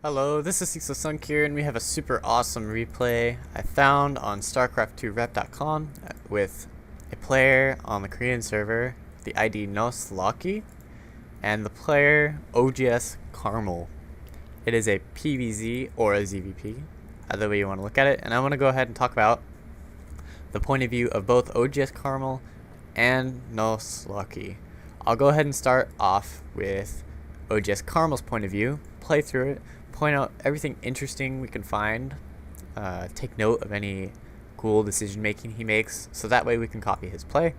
Hello, this is Sunk here, and we have a super awesome replay I found on StarCraft2Rep.com with a player on the Korean server, the ID NosLucky, and the player oGsCarmel. It is a PvZ or a ZvP, either way you want to look at it, and I want to go ahead and talk about the point of view of both oGsCarmel and NosLucky. I'll go ahead and start off with oGsCarmel's point of view, play through it, point out everything interesting we can find, take note of any cool decision making he makes, so that way we can copy his play.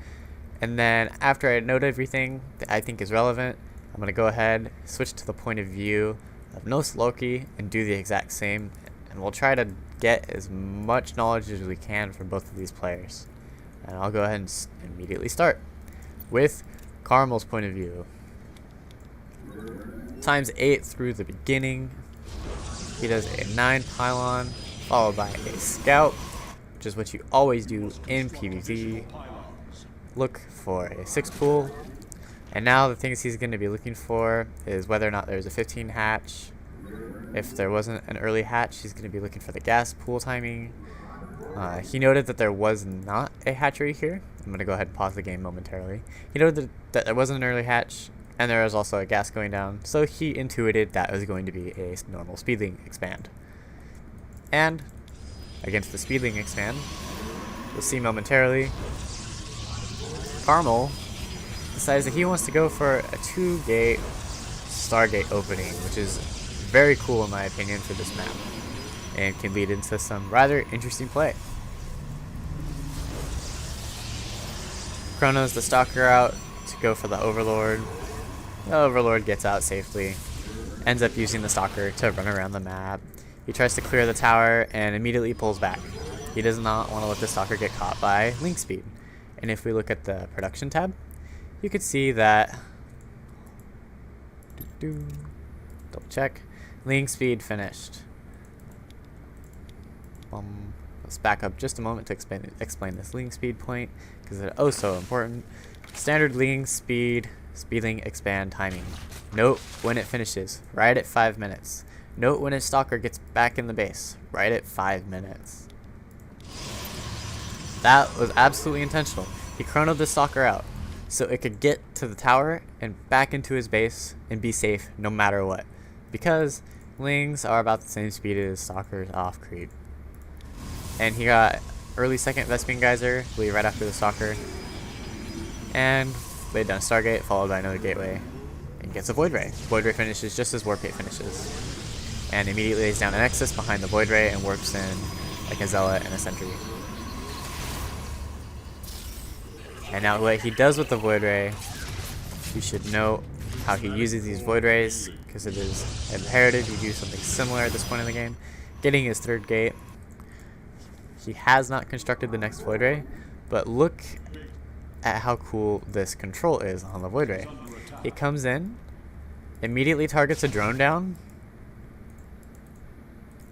And then after I note everything that I think is relevant, I'm going to go ahead, switch to the point of view of NosLucky and do the exact same, and we'll try to get as much knowledge as we can from both of these players. And I'll go ahead and immediately start with Carmel's point of view. Times 8 through the beginning. He does a 9 pylon, followed by a scout, which is what you always do in PvZ. Look for a 6 pool. And now the things he's going to be looking for is whether or not there's a 15 hatch. If there wasn't an early hatch, he's going to be looking for the gas pool timing. He noted that there was not a hatchery here. I'm going to go ahead and pause the game momentarily. He noted that there wasn't an early hatch, and there was also a gas going down, so he intuited that was going to be a normal speedling expand. And against the speedling expand, we'll see momentarily, Carmel decides that he wants to go for a 2-gate Stargate opening, which is very cool in my opinion for this map, and can lead into some rather interesting play. Chronos the Stalker out to go for the Overlord. The Overlord gets out safely, ends up using the Stalker to run around the map. He tries to clear the tower and immediately pulls back. He does not want to let the Stalker get caught by link speed. And if we look at the production tab, you could see that, double check, link speed finished. Let's back up just a moment to explain this link speed point, because it's oh so important. Standard link speed, speedling expand timing. Note when it finishes, right at 5 minutes. Note when his Stalker gets back in the base, right at 5 minutes. That was absolutely intentional. He chronoed the Stalker out, so it could get to the tower and back into his base and be safe no matter what. Because lings are about the same speed as Stalkers off creep. And he got early second Vespene Geyser, I believe right after the Stalker. And laid down Stargate, followed by another gateway, and gets a Void Ray. Void Ray finishes just as Warpaint finishes. And immediately lays down a Nexus behind the Void Ray and warps in like a Zealot and a Sentry. And now what he does with the Void Ray, you should note how he uses these Void Rays, because it is imperative you do something similar at this point in the game. Getting his 3rd gate. He has not constructed the next Void Ray, but look at how cool this control is on the Void Ray. He comes in, immediately targets a drone down,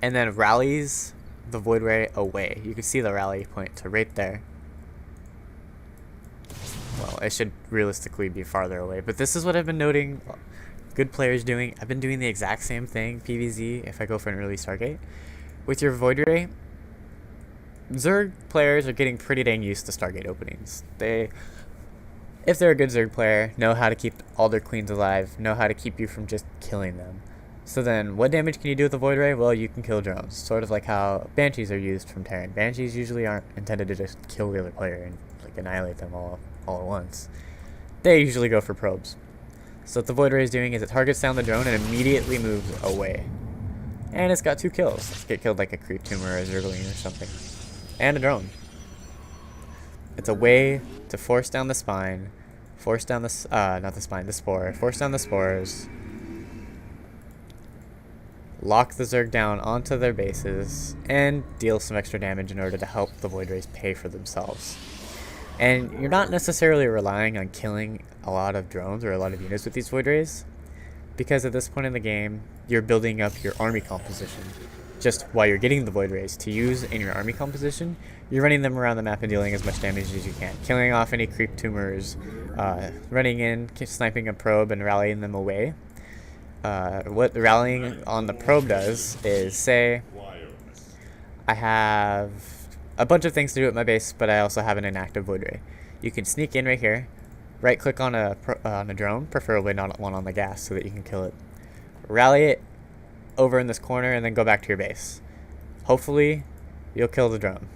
and then rallies the Void Ray away. You can see the rally point to right there. Well, it should realistically be farther away, but this is what I've been noting good players doing. I've been doing the exact same thing, PvZ, if I go for an early Stargate. With your Void Ray, Zerg players are getting pretty dang used to Stargate openings. If they're a good Zerg player, know how to keep all their queens alive, know how to keep you from just killing them. So then, what damage can you do with the Void Ray? Well, you can kill drones, sort of like how Banshees are used from Terran. Banshees usually aren't intended to just kill the other player and like annihilate them all at once. They usually go for probes. So what the Void Ray is doing is it targets down the drone and immediately moves away. And it's got 2 kills. Let's get killed like a creep tumor or a Zergling or something. And a drone. It's a way to force down the spine, force down the not the spine, the spore, force down the spores, lock the Zerg down onto their bases, and deal some extra damage in order to help the Void Rays pay for themselves. And you're not necessarily relying on killing a lot of drones or a lot of units with these Void Rays, because at this point in the game, you're building up your army composition. Just while you're getting the Void Rays to use in your army composition, you're running them around the map and dealing as much damage as you can. Killing off any creep tumors, running in, sniping a probe and rallying them away. what rallying on the probe does is, say I have a bunch of things to do at my base, but I also have an inactive void ray. You can sneak in right here, right click on a drone, preferably not one on the gas, so that you can kill it. Rally it over in this corner and then go back to your base. Hopefully you'll kill the drone.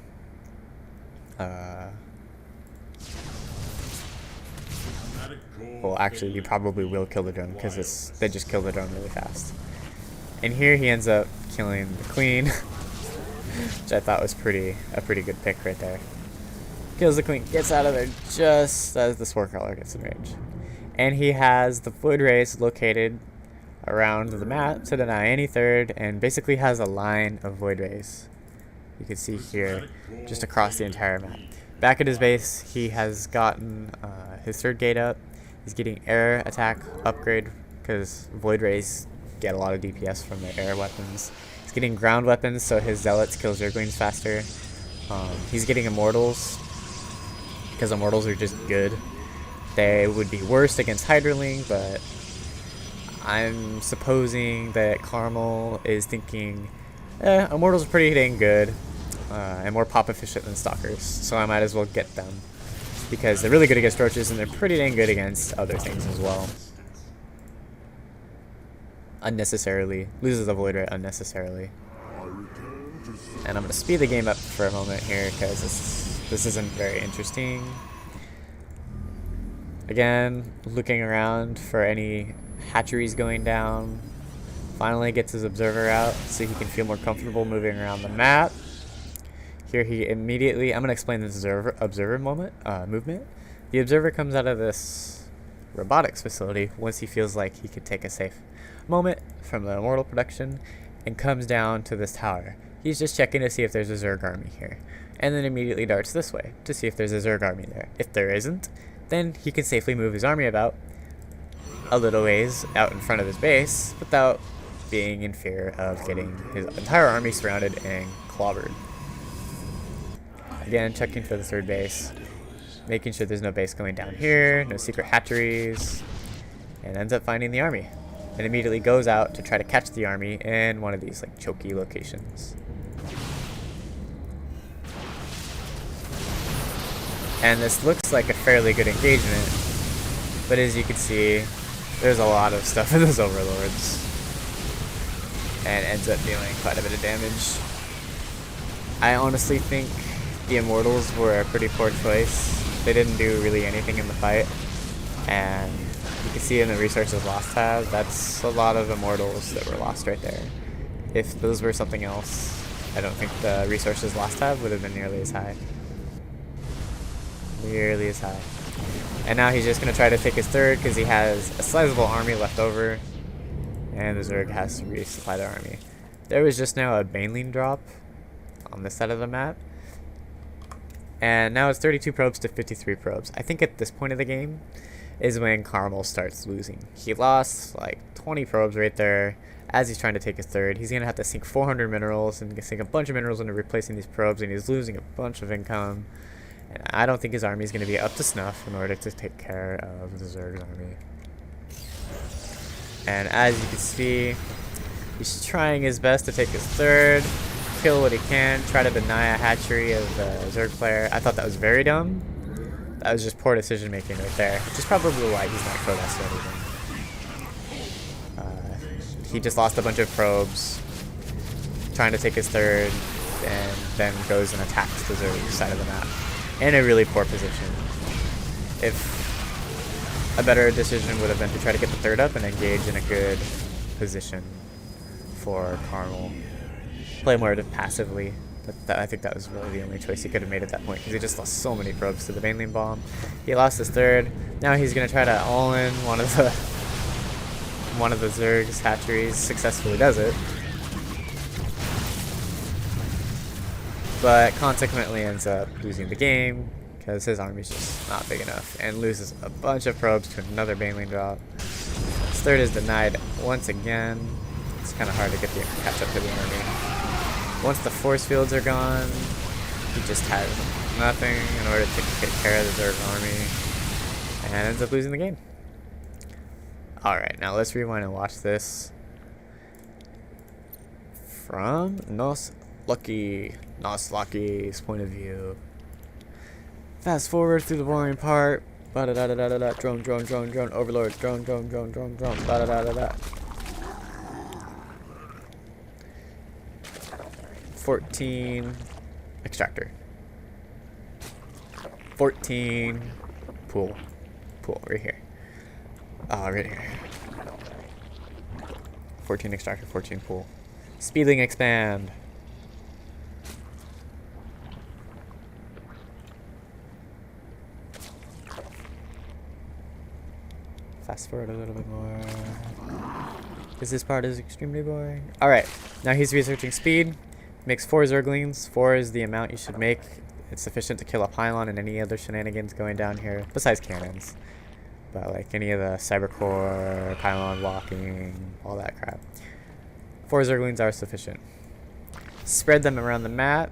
Well, actually, you probably will kill the drone because they just kill the drone really fast. And here he ends up killing the queen, which I thought was a pretty good pick right there. Kills the queen, gets out of there just as the spore crawler gets in range. And he has the void rays located around the map to deny any third, and basically has a line of void rays. You can see here, just across the entire map. Back at his base, he has gotten his third gate up. He's getting air attack upgrade because void rays get a lot of DPS from their air weapons. He's getting ground weapons, so his zealots kill zerglings faster. He's getting immortals because immortals are just good. They would be worse against Hydraling, but I'm supposing that Carmel is thinking, immortals are pretty dang good and more pop efficient than stalkers, so I might as well get them because they're really good against roaches and they're pretty dang good against other things as well. Unnecessarily loses the void ray unnecessarily. And I'm gonna speed the game up for a moment here because this isn't very interesting. Again, looking around for any hatcheries going down. Finally gets his observer out so he can feel more comfortable moving around the map. Here he immediately, I'm going to explain this observer movement. The observer comes out of this robotics facility once he feels like he could take a safe moment from the immortal production and comes down to this tower. He's just checking to see if there's a Zerg army here, and then immediately darts this way to see if there's a Zerg army there. If there isn't, then he can safely move his army about a little ways out in front of his base without being in fear of getting his entire army surrounded and clobbered. Again, checking for the third base, making sure there's no base going down here, no secret hatcheries, and ends up finding the army. And immediately goes out to try to catch the army in one of these like choky locations. And this looks like a fairly good engagement, but as you can see, there's a lot of stuff in those overlords, and ends up dealing quite a bit of damage. I honestly think the immortals were a pretty poor choice. They didn't do really anything in the fight, and you can see in the resources lost tab, that's a lot of immortals that were lost right there. If those were something else, I don't think the resources lost tab would have been nearly as high. Nearly as high. And now he's just going to try to take his third because he has a sizable army left over, and the Zerg has to resupply the army. There was just now a Baneling drop on this side of the map, and now it's 32 probes to 53 probes. I think at this point of the game is when Carmel starts losing. He lost like 20 probes right there as he's trying to take his third. He's going to have to sink 400 minerals and sink a bunch of minerals into replacing these probes, and he's losing a bunch of income. And I don't think his army is going to be up to snuff in order to take care of the Zerg's army. And as you can see, he's trying his best to take his third, kill what he can, try to deny a hatchery of the Zerg player. I thought that was very dumb. That was just poor decision making right there, which is probably why he's not Codex or anything. He just lost a bunch of probes, trying to take his third, and then goes and attacks the Zerg side of the map in a really poor position. If a better decision would have been to try to get the third up and engage in a good position for Carmel. Play more passively. I think that was really the only choice he could have made at that point because he just lost so many probes to the Baneling bomb. He lost his third. Now he's going to try to all-in one of the Zerg's hatcheries. Successfully does it. But consequently ends up losing the game because his army's just not big enough and loses a bunch of probes to another Baneling drop. His third is denied once again. It's kind of hard to catch up to the army. Once the force fields are gone, he just has nothing in order to take care of the Zerg army and ends up losing the game. Alright, now let's rewind and watch this from NosLucky's point of view. Fast forward through the boring part. Ba-da-da-da-da-da. Drone, drone, drone, drone. Overlord. Drone, drone, drone, drone, drone. Ba-da-da-da-da. 14 extractor. 14 pool. Pool right here. Right here. 14 extractor, 14 pool. Speedling expand. Fast forward a little bit more. Because this part is extremely boring. Alright, now he's researching speed. Makes 4 Zerglings. 4 is the amount you should make. It's sufficient to kill a pylon and any other shenanigans going down here, besides cannons. But like any of the cybercore, pylon blocking, all that crap. 4 Zerglings are sufficient. Spread them around the map.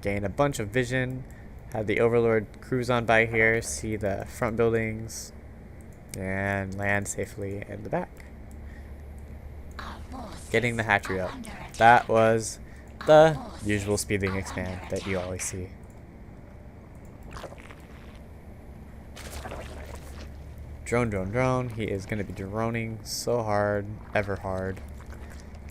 Gain a bunch of vision. Have the Overlord cruise on by here, see the front buildings, and land safely in the back. Getting the hatchery up. That was the usual speeding expand that you always see. Drone, drone, drone. He is going to be droning so hard, ever hard.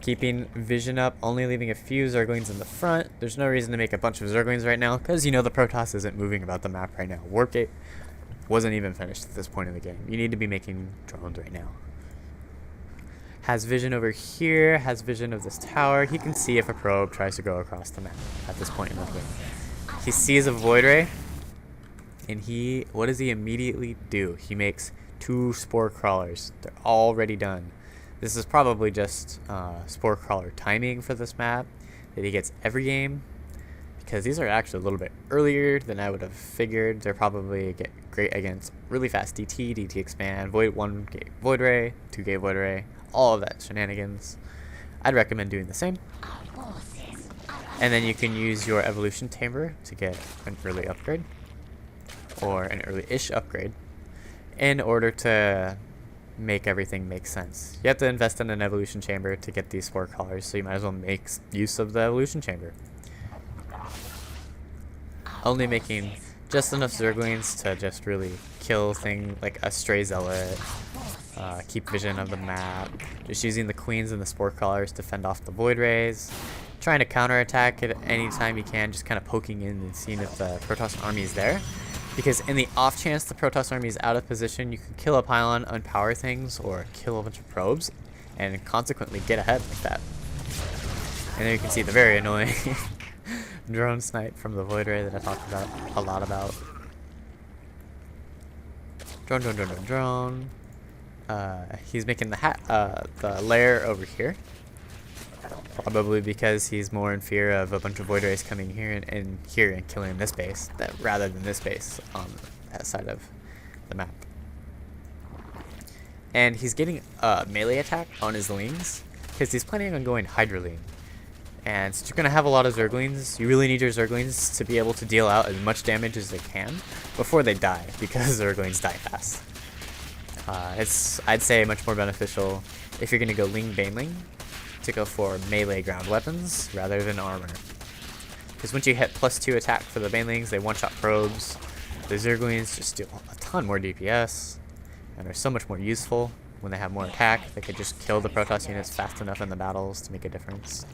Keeping vision up, only leaving a few Zerglings in the front. There's no reason to make a bunch of Zerglings right now, because you know the Protoss isn't moving about the map right now. Warp Gate wasn't even finished at this point in the game. You need to be making drones right now. Has vision over here, has vision of this tower. He can see if a probe tries to go across the map at this point in the game. He sees a Void Ray, and what does he immediately do? He makes 2 Spore Crawlers. They're already done. This is probably just Spore Crawler timing for this map that he gets every game, because these are actually a little bit earlier than I would have figured. They're probably great against really fast DT, DT expand, 1 gate Void Ray, 2 gate Void Ray, all of that shenanigans. I'd recommend doing the same. And then you can use your evolution chamber to get an early upgrade, or an early-ish upgrade, in order to make everything make sense. You have to invest in an evolution chamber to get these 4 colors, so you might as well make use of the evolution chamber. Only making just enough Zerglings to just really kill things like a stray zealot, keep vision of the map, just using the queens and the spore crawlers to fend off the void rays, trying to counterattack it any time you can, just kind of poking in and seeing if the Protoss army is there. Because in the off chance the Protoss army is out of position, you can kill a pylon, unpower things, or kill a bunch of probes, and consequently get ahead like that. And there you can see the very annoying drone snipe from the Void Ray that I talked about a lot about. Drone, drone, drone, drone, drone. He's making the lair over here. Probably because he's more in fear of a bunch of Void Rays coming here and killing this base rather than this base on that side of the map. And he's getting a melee attack on his Lings because he's planning on going Hydraling. And since you're going to have a lot of Zerglings, you really need your Zerglings to be able to deal out as much damage as they can before they die, because Zerglings die fast. It's, I'd say, much more beneficial if you're going to go Ling Baneling to go for melee ground weapons rather than armor. Because once you hit +2 attack for the Banelings, they one-shot probes. The Zerglings just do a ton more DPS, and they're so much more useful when they have more attack. They could just kill the Protoss units fast enough in the battles to make a difference.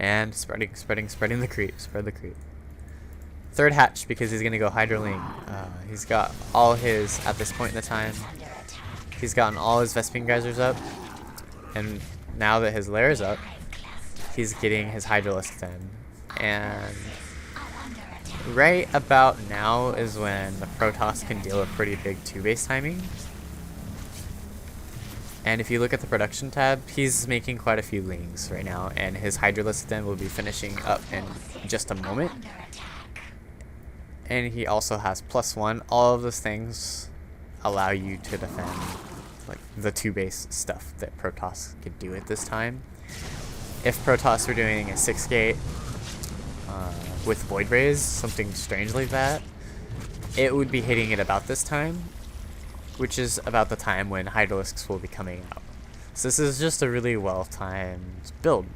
And spreading the creep. Spread the creep. Third hatch, because he's going to go Hydraling. He's got all his, at this point in the time, he's gotten all his Vespene Geysers up. And now that his lair is up, he's getting his Hydralisk in. And right about now is when the Protoss can deal a pretty big 2-base timing. And if you look at the production tab, he's making quite a few Lings right now, and his Hydralisk Den will be finishing up in just a moment. And he also has +1. All of those things allow you to defend like the 2-base stuff that Protoss could do at this time. If Protoss were doing a 6-gate with Void Rays, something strange like that, it would be hitting it about this time. which is about the time when Hydralisks will be coming out. So this is just a really well-timed build.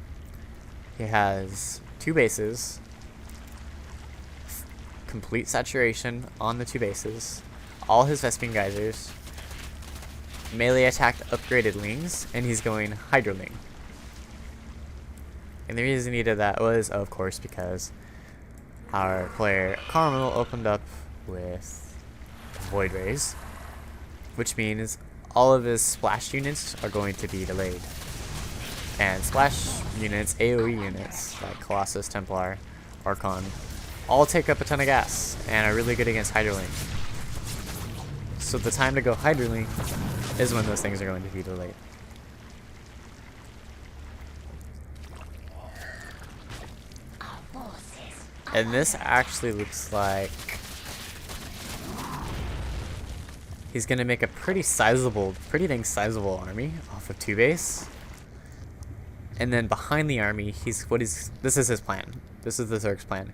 He has 2 bases, complete saturation on the 2 bases, all his Vespene Geysers, melee attack upgraded Lings, and he's going Hydroling. And the reason he did that was, of course, because our player Carmel opened up with Void Rays, which means all of his splash units are going to be delayed. And splash units, AoE units, like Colossus, Templar, Archon, all take up a ton of gas and are really good against Hydroling. So the time to go Hydroling is when those things are going to be delayed. And this actually looks like he's gonna make a pretty dang sizable army off of 2 base. And then behind the army, this is his plan. This is the Zerg's plan.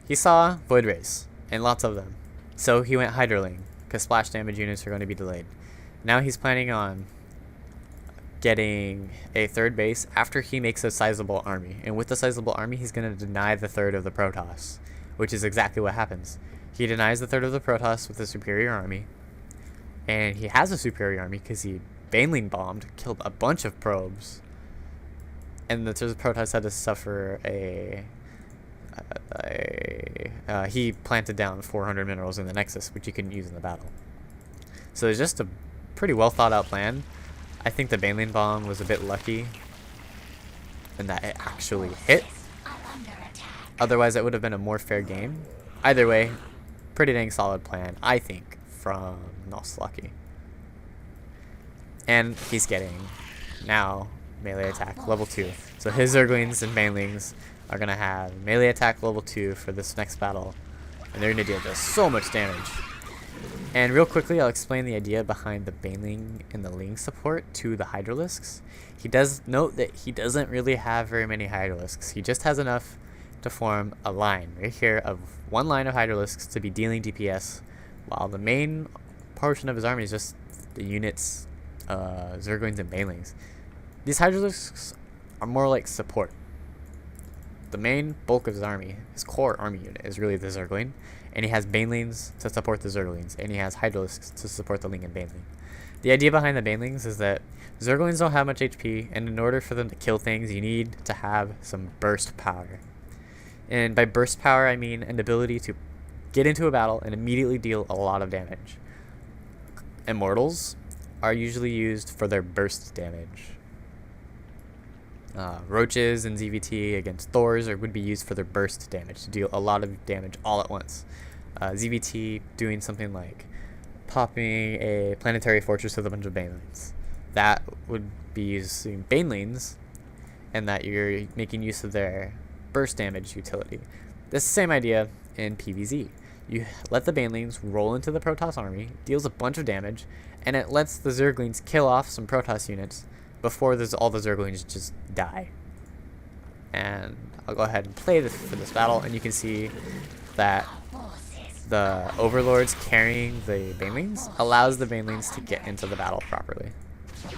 He saw Void Rays, and lots of them. So he went Hydroling, because splash damage units are going to be delayed. Now he's planning on getting a 3rd base after he makes a sizable army. And with the sizable army, he's going to deny the 3rd of the Protoss, which is exactly what happens. He denies the 3rd of the Protoss with a superior army. And he has a superior army because he Baneling bombed, killed a bunch of probes. And the Protoss had to suffer he planted down 400 minerals in the Nexus, which he couldn't use in the battle. So it's just a pretty well thought out plan. I think the Baneling bomb was a bit lucky in that it actually hit. Otherwise, it would have been a more fair game. Either way, pretty dang solid plan, I think, from NosLucky. And he's getting now melee attack level 2. So his Zerglings and Banelings are going to have melee attack level 2 for this next battle. And they're going to deal just so much damage. And real quickly, I'll explain the idea behind the Baneling and the Ling support to the Hydralisks. He does note that he doesn't really have very many Hydralisks. He just has enough to form a line right here of 1 line of Hydralisks to be dealing DPS, while the main portion of his army is just the units, Zerglings and Banelings. These Hydralisks are more like support. The main bulk of his army, his core army unit, is really the Zergling, and he has Banelings to support the Zerglings, and he has Hydralisks to support the Ling and Baneling. The idea behind the Banelings is that Zerglings don't have much HP, and in order for them to kill things, you need to have some burst power. And by burst power, I mean an ability to get into a battle and immediately deal a lot of damage. Immortals are usually used for their burst damage. Roaches and ZvT against Thors would be used for their burst damage, to deal a lot of damage all at once. ZvT doing something like popping a planetary fortress with a bunch of Banelings. That would be using Banelings, and that you're making use of their burst damage utility. This same idea in PvZ. You let the Banelings roll into the Protoss army, deals a bunch of damage, and it lets the Zerglings kill off some Protoss units before all the Zerglings just die. And I'll go ahead and play this for this battle, and you can see that the Overlords carrying the Banelings allows the Banelings to get into the battle properly,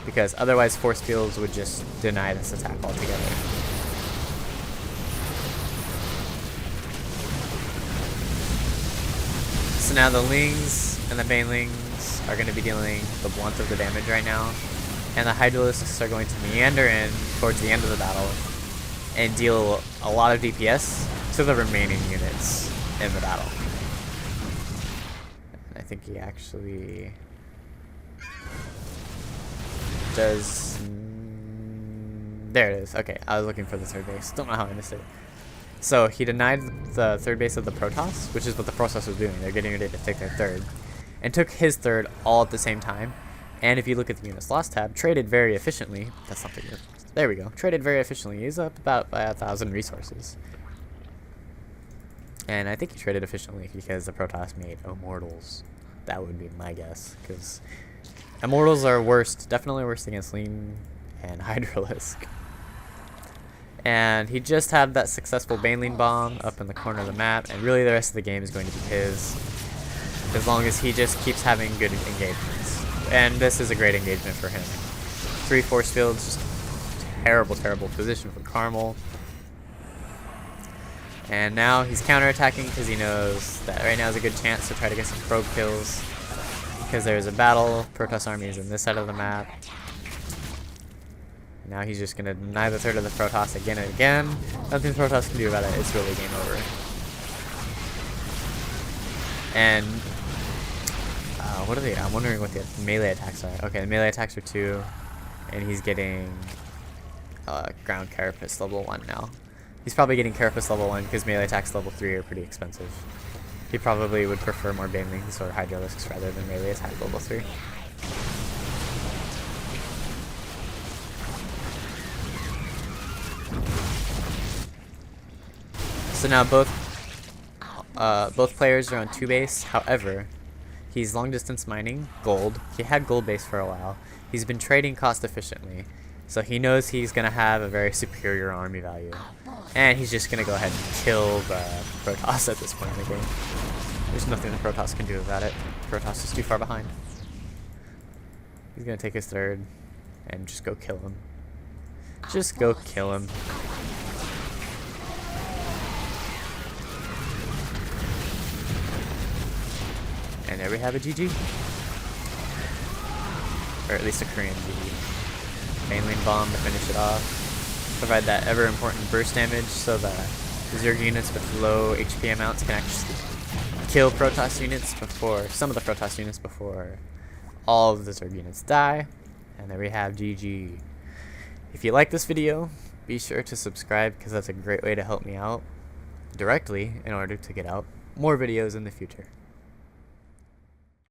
because otherwise force fields would just deny this attack altogether. So now the Lings and the Banelings are going to be dealing the blunt of the damage right now, and the Hydralisks are going to meander in towards the end of the battle and deal a lot of DPS to the remaining units in the battle. And I think he actually does... There it is. Okay, I was looking for the 3rd base. Don't know how I missed it. So he denied the 3rd base of the Protoss, which is what the Protoss was doing. They're getting ready to take their 3rd, and took his 3rd all at the same time. And if you look at the units lost tab, traded very efficiently. That's not the good. There we go. Traded very efficiently. He's up about by 1,000 resources. And I think he traded efficiently because the Protoss made Immortals. That would be my guess, because Immortals are worst, definitely worst against Ling and Hydralisk. And he just had that successful Baneling bomb up in the corner of the map, and really the rest of the game is going to be his. as long as he just keeps having good engagements. And this is a great engagement for him. 3 force fields, just terrible position for Carmel. And now he's counterattacking because he knows that right now is a good chance to try to get some probe kills. Because there's a battle, Protoss army is on this side of the map. Now he's just going to deny the third of the Protoss again and again. Nothing the Protoss can do about it, it's really game over. And what are they? I'm wondering what the melee attacks are. Okay, the melee attacks are 2, and he's getting ground carapace level 1 now. He's probably getting carapace level 1 because melee attacks level 3 are pretty expensive. He probably would prefer more banelings or hydralisks rather than melee attack level 3. So now both players are on 2 base. However, he's long distance mining gold. He had gold base for a while. He's been trading cost efficiently, so he knows he's gonna have a very superior army value, and he's just gonna go ahead and kill the Protoss at this point in the game. There's nothing the Protoss can do about it. Protoss is too far behind. He's gonna take his third and just go kill him. Just go kill him. And there we have a GG. Or at least a Korean GG. Mainline bomb to finish it off. Provide that ever important burst damage so the Zerg units with low HP amounts can actually kill Protoss units before, some of the Protoss units before all of the Zerg units die. And there we have GG. If you like this video, be sure to subscribe because that's a great way to help me out directly in order to get out more videos in the future.